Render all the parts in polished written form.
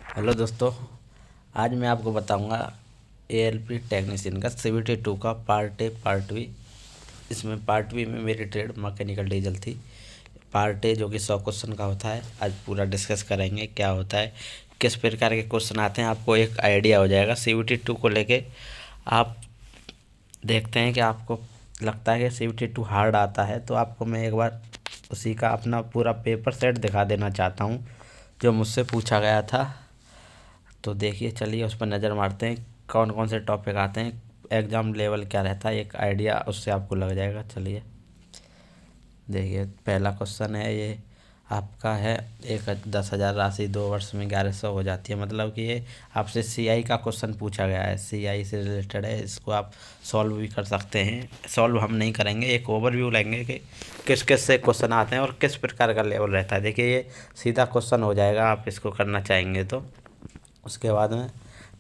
Hello दोस्तों। आज मैं आपको बताऊंगा एएलपी टेक्नीशियन का सीवीटी 2 का पार्ट ए पार्ट बी। इसमें पार्ट बी में मेरी ट्रेड मैकेनिकल डीजल थी। पार्ट ए जो कि 100 क्वेश्चन का होता है, आज पूरा डिस्कस करेंगे क्या होता है, किस प्रकार के क्वेश्चन आते हैं, आपको एक आइडिया हो जाएगा सीवीटी 2 को लेके। आप देखते हैं कि आपको लगता है कि सीवीटी 2 हार्ड आता है, तो आपको मैं एक बार उसी का अपना पूरा पेपर सेट दिखा देना चाहता हूँ जो मुझसे पूछा गया था। तो देखिए, चलिए उस पर नज़र मारते हैं कौन कौन से टॉपिक आते हैं, एग्ज़ाम लेवल क्या रहता है, एक आइडिया उससे आपको लग जाएगा। चलिए देखिए, पहला क्वेश्चन है ये आपका है 10,000 राशि 2 वर्ष में 1100 हो जाती है। मतलब कि ये आपसे सीआई का क्वेश्चन पूछा गया है, सीआई से रिलेटेड है। इसको आप सॉल्व भी कर सकते हैं। सॉल्व हम नहीं करेंगे, एक ओवरव्यू लेंगे कि किस किस से क्वेश्चन आते हैं और किस प्रकार का लेवल रहता है। देखिए, ये सीधा क्वेश्चन हो जाएगा आप इसको करना चाहेंगे तो। उसके बाद में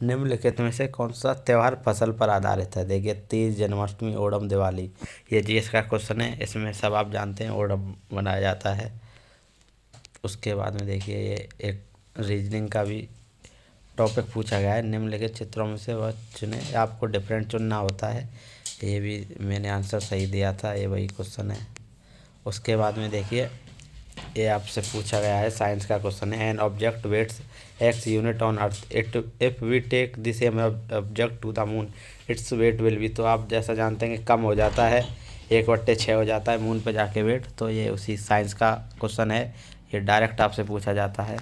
निम्नलिखित में से कौन सा त्यौहार फसल पर आधारित है। देखिए, तीज, जन्माष्टमी, ओणम, दिवाली, ये जीएस का क्वेश्चन है। इसमें सब आप जानते हैं ओणम मनाया जाता है। उसके बाद में देखिए, ये एक रीजनिंग का भी टॉपिक पूछा गया है, निम्नलिखित चित्रों में से वह चुने। आपको डिफरेंट चुनना होता है। ये भी मैंने आंसर सही दिया था, ये वही क्वेश्चन है। उसके बाद में देखिए, ये आपसे पूछा गया है, साइंस का क्वेश्चन है। An object weighs X unit on earth, it if we take the same object to the moon its weight will be. तो आप जैसा जानते हैं कि कम हो जाता है, 1/6 हो जाता है मून पे जाके वेट। तो ये उसी साइंस का क्वेश्चन है, ये डायरेक्ट आपसे पूछा जाता है।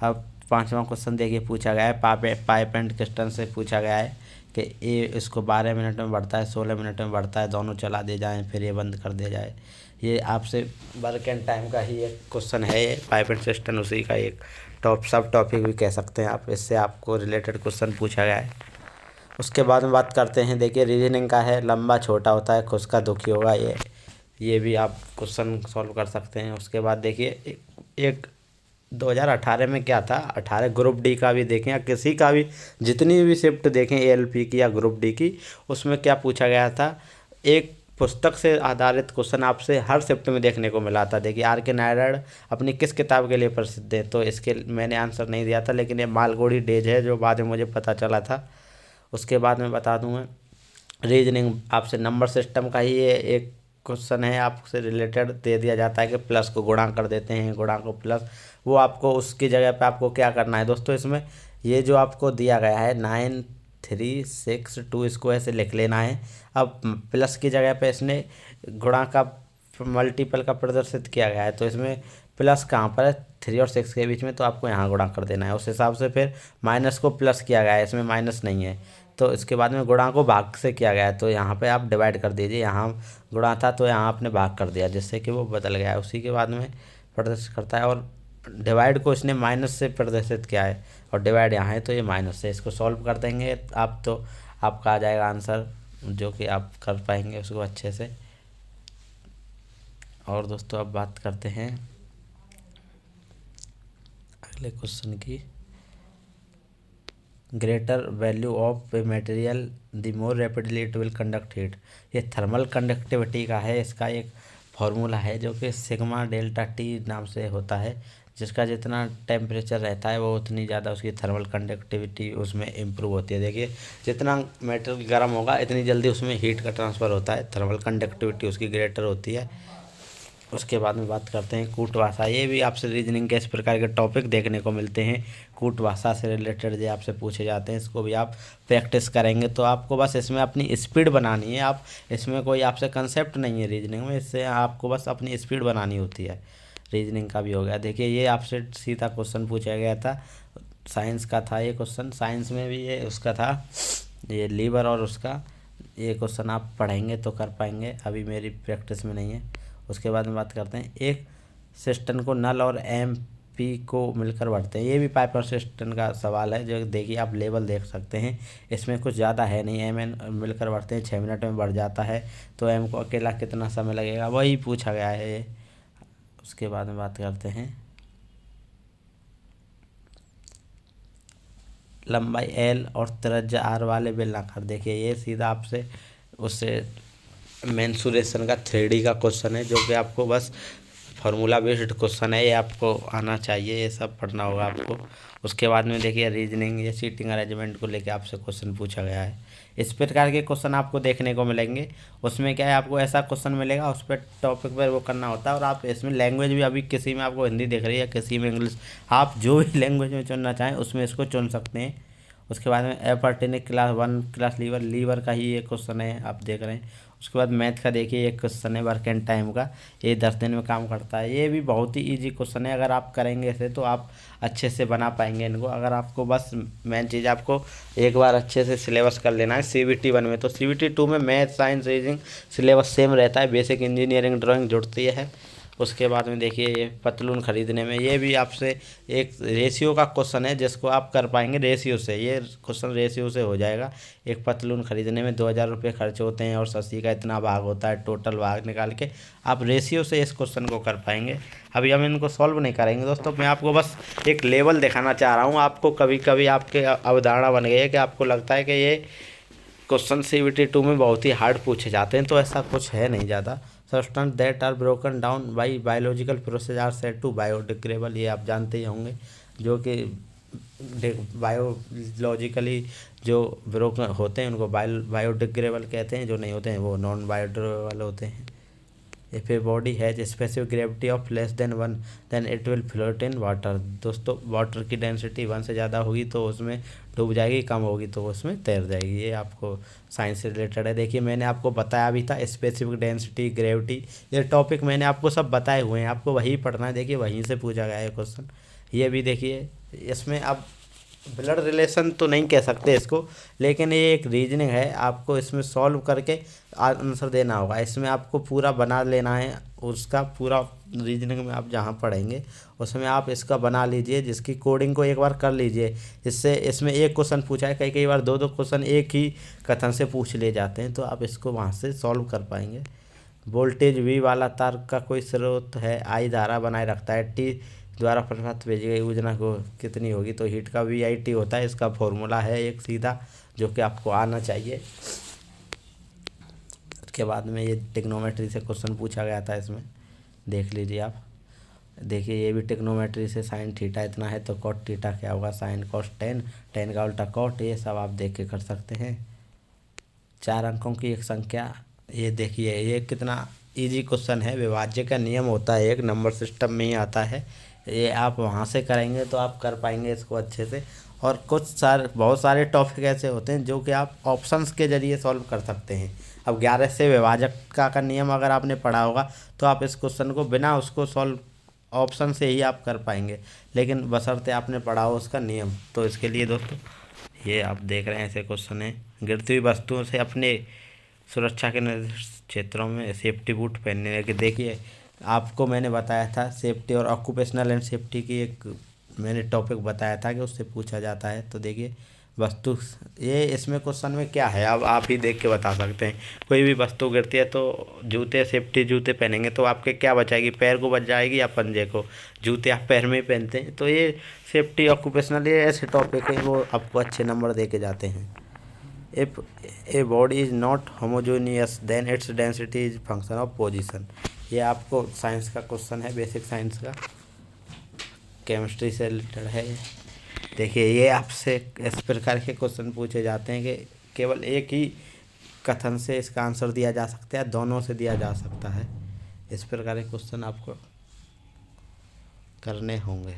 अब पांचवा क्वेश्चन देखिए, पूछा गया है पाइप एंड क्रिस्टन से पूछा गया है कि ये इसको 12 मिनट में बढ़ता है, 16 मिनट में बढ़ता है, दोनों चला दिए जाएँ फिर ये बंद कर दिया जाए। ये आपसे वर्क एंड टाइम का ही एक क्वेश्चन है। ये पाइप एंड सिस्टम उसी का एक सब टॉपिक भी कह सकते हैं आप, इससे आपको रिलेटेड क्वेश्चन पूछा गया है। उसके बाद में बात करते हैं, देखिए रीजनिंग का है। लंबा छोटा होता है, खुश का दुखी होगा, ये भी आप क्वेश्चन सॉल्व कर सकते हैं। उसके बाद देखिए, एक 2018 में क्या था, 18 ग्रुप डी का भी देखें या किसी का भी, जितनी भी शिफ्ट देखें एएलपी की या ग्रुप डी की, उसमें क्या पूछा गया था, एक पुस्तक से आधारित क्वेश्चन आपसे हर शिफ्ट में देखने को मिला था। देखिए, आर के नारायण अपनी किस किताब के लिए प्रसिद्ध है, तो इसके मैंने आंसर नहीं दिया था, लेकिन ये मालगुडी डेज है जो बाद में मुझे पता चला था। उसके बाद में बता दूँ मैं, रीजनिंग आपसे नंबर सिस्टम का ही ये एक क्वेश्चन है, आपसे रिलेटेड दे दिया जाता है कि प्लस को गुणा कर देते हैं, गुणा को प्लस, वो आपको उसकी जगह पे आपको क्या करना है दोस्तों। इसमें ये जो आपको दिया गया है 9, 3, 6, 2, इसको ऐसे लिख लेना है। अब प्लस की जगह पे इसने गुणा का मल्टीपल का प्रदर्शित किया गया है, तो इसमें प्लस कहाँ पर है, 3 और 6 के बीच में, तो आपको यहाँ गुणा कर देना है। उस हिसाब से फिर माइनस को प्लस किया गया है, इसमें माइनस नहीं है। तो इसके बाद में गुणा को भाग से किया गया है, तो यहाँ पे आप डिवाइड कर दीजिए। यहाँ गुणा था तो यहाँ आपने भाग कर दिया, जिससे कि वो बदल गया है। उसी के बाद में प्रदर्शित करता है, और डिवाइड को इसने माइनस से प्रदर्शित किया है और डिवाइड यहाँ है तो ये माइनस से। इसको सॉल्व कर देंगे आप तो आपका आ जाएगा आंसर, जो कि आप कर पाएंगे उसको अच्छे से। और दोस्तों, अब बात करते हैं अगले क्वेश्चन की। Greater value of a material the more rapidly it will conduct heat. ये थर्मल कंडक्टिविटी का है, इसका एक फार्मूला है जो कि सिग्मा डेल्टा टी नाम से होता है। जिसका जितना टेम्परेचर रहता है वो उतनी ज़्यादा उसकी थर्मल कंडक्टिविटी उसमें इम्प्रूव होती है। देखिए, जितना मेटेरियल गर्म होगा इतनी जल्दी उसमें हीट का ट्रांसफ़र होता है, थर्मल कंडक्टिविटी उसकी ग्रेटर होती है। उसके बाद में बात करते हैं कूट भाषा। ये भी आपसे रीजनिंग के इस प्रकार के टॉपिक देखने को मिलते हैं, कूट भाषा से रिलेटेड जो आपसे पूछे जाते हैं। इसको भी आप प्रैक्टिस करेंगे तो आपको बस इसमें अपनी स्पीड बनानी है। आप इसमें कोई आपसे कंसेप्ट नहीं है रीजनिंग में, इससे आपको बस अपनी स्पीड बनानी होती है। रीजनिंग का भी हो गया। देखिए, ये आपसे सीधा क्वेश्चन पूछा गया था, साइंस का था ये क्वेश्चन। साइंस में भी ये उसका था, ये लीवर और उसका, ये क्वेश्चन आप पढ़ेंगे तो कर पाएंगे, अभी मेरी प्रैक्टिस में नहीं है। उसके बाद में बात करते हैं, एक सिस्टन को नल और एम पी को मिलकर बढ़ते हैं। ये भी पाइपर सिस्टन का सवाल है, जो देखिए आप लेवल देख सकते हैं, इसमें कुछ ज़्यादा है नहीं। एम एन मिलकर बढ़ते हैं, 6 मिनट में बढ़ जाता है, तो एम को अकेला कितना समय लगेगा, वही पूछा गया है ये। उसके बाद में बात करते हैं लंबाई एल और त्रिज्या आर वाले बेलनाकार। देखिए, ये सीधा आपसे उससे मेंसुरेशन का 3D का क्वेश्चन है, जो कि आपको बस फार्मूला बेस्ड क्वेश्चन है, ये आपको आना चाहिए, ये सब पढ़ना होगा आपको। उसके बाद में देखिए रीजनिंग या सीटिंग अरेंजमेंट को लेके आपसे क्वेश्चन पूछा गया है। इस प्रकार के क्वेश्चन आपको देखने को मिलेंगे। उसमें क्या है, आपको ऐसा क्वेश्चन मिलेगा उस पर टॉपिक पर वो करना होता है। और आप इसमें लैंग्वेज भी, अभी किसी में आपको हिंदी दिख रही है, किसी में इंग्लिश, आप जो भी लैंग्वेज में चुनना चाहें उसमें इसको चुन सकते हैं। उसके बाद में अपॉर्चुनिटी क्लास 1 क्लास लीवर का ही ये क्वेश्चन है, आप देख रहे हैं। उसके बाद मैथ का देखिए एक क्वेश्चन है वर्क एंड टाइम का, ये 10 दिन में काम करता है। ये भी बहुत ही इजी क्वेश्चन है, अगर आप करेंगे इसे तो आप अच्छे से बना पाएंगे इनको। अगर आपको बस मेन चीज़ आपको एक बार अच्छे से सिलेबस कर लेना है। CBT 1 में, तो CBT 2 में math science reasoning syllabus same रहता है, बेसिक इंजीनियरिंग ड्राइंग जुड़ती है। उसके बाद में देखिए ये पतलून खरीदने में, ये भी आपसे एक रेशियो का क्वेश्चन है जिसको आप कर पाएंगे रेशियो से, ये क्वेश्चन रेशियो से हो जाएगा। एक पतलून खरीदने में 2000 रुपये खर्च होते हैं और 80 का इतना भाग होता है, टोटल भाग निकाल के आप रेशियो से इस क्वेश्चन को कर पाएंगे। अभी हम इनको सॉल्व नहीं करेंगे दोस्तों, मैं आपको बस एक लेवल दिखाना चाह रहा हूँ। आपको कभी कभी आपके अवधारणा बन गई है कि आपको लगता है कि ये क्वेश्चन CBT 2 में बहुत ही हार्ड पूछे जाते हैं, तो ऐसा कुछ है नहीं ज़्यादा। Substance that are broken down by biological process are said to biodegradable, ये आप जानते ही होंगे। जो कि बायोलॉजिकली जो ब्रोकन होते हैं उनको बायोडिग्रेडेबल कहते हैं, जो नहीं होते हैं वो नॉन बायोडिग्रेडेबल होते हैं। If a body has specific gravity of less than 1 then it will float in water. दोस्तों वाटर की डेंसिटी 1 से ज़्यादा होगी तो उसमें डूब जाएगी, कम होगी तो उसमें तैर जाएगी। ये आपको साइंस से रिलेटेड है। देखिए मैंने आपको बताया भी था स्पेसिफिक डेंसिटी, ग्रेविटी, ये टॉपिक मैंने आपको सब बताए हुए हैं, आपको वही पढ़ना है। देखिए वहीं से पूछा गया है क्वेश्चन। ये भी देखिए, इसमें अब ब्लड रिलेशन तो नहीं कह सकते इसको, लेकिन ये एक रीजनिंग है, आपको इसमें सॉल्व करके आंसर देना होगा। इसमें आपको पूरा बना लेना है, उसका पूरा रीजनिंग में आप जहाँ पढ़ेंगे उसमें आप इसका बना लीजिए, जिसकी कोडिंग को एक बार कर लीजिए। इससे इसमें एक क्वेश्चन पूछा है, कई कई बार दो दो क्वेश्चन एक ही कथन से पूछ ले जाते हैं, तो आप इसको वहाँ से सॉल्व कर पाएंगे। वोल्टेज V वाला तार का कोई स्रोत है, I धारा बनाए रखता है, T द्वारा प्रभावित भेजी गई ऊर्जा को कितनी होगी, तो हीट का VIT होता है। इसका फॉर्मूला है एक सीधा, जो कि आपको आना चाहिए। उसके बाद में ये टिग्नोमेट्री से क्वेश्चन पूछा गया था, इसमें देख लीजिए आप। देखिए ये भी टिग्नोमेट्री से साइन थीटा इतना है तो कॉट थीटा क्या होगा, साइन कॉस टेन, टेन का उल्टा कॉट, ये सब आप देख के कर सकते हैं। 4 अंकों की एक संख्या, ये देखिए ये कितना इजी क्वेश्चन है। विभाज्य का नियम होता है, एक नंबर सिस्टम में ही आता है। ये आप वहाँ से करेंगे तो आप कर पाएंगे इसको अच्छे से। और बहुत सारे टॉपिक ऐसे होते हैं जो कि आप ऑप्शंस के ज़रिए सॉल्व कर सकते हैं। अब 11 से विभाजक का नियम अगर आपने पढ़ा होगा तो आप इस क्वेश्चन को बिना उसको सॉल्व ऑप्शन से ही आप कर पाएंगे, लेकिन बशर्ते आपने पढ़ा हो उसका नियम। तो इसके लिए दोस्तों ये आप देख रहे हैं ऐसे क्वेश्चन है। गिरती हुई वस्तुओं से अपने सुरक्षा के निर्दिष्ट क्षेत्रों में सेफ्टी बूट पहनने के, देखिए आपको मैंने बताया था सेफ्टी और ऑक्यूपेशनल एंड सेफ्टी की एक मैंने टॉपिक बताया था कि उससे पूछा जाता है। तो देखिए वस्तु, ये इसमें क्वेश्चन में क्या है अब आप ही देख के बता सकते हैं। कोई भी वस्तु गिरती है तो जूते, सेफ्टी जूते पहनेंगे तो आपके क्या बचाएगी, पैर को बच जाएगी या पंजे को। जूते आप पैर में ही पहनते हैं, तो ये सेफ्टी ऑक्यूपेशनल ये ऐसे टॉपिक है वो आपको अच्छे नंबर दे के जाते हैं। If a body is not homogeneous then its density is function of position. ये आपको साइंस का क्वेश्चन है, बेसिक साइंस का, केमिस्ट्री से रिलेटेड है। देखिए ये आपसे इस प्रकार के क्वेश्चन पूछे जाते हैं कि केवल एक ही कथन से इसका आंसर दिया जा सकता है, दोनों से दिया जा सकता है। इस प्रकार के क्वेश्चन आपको करने होंगे।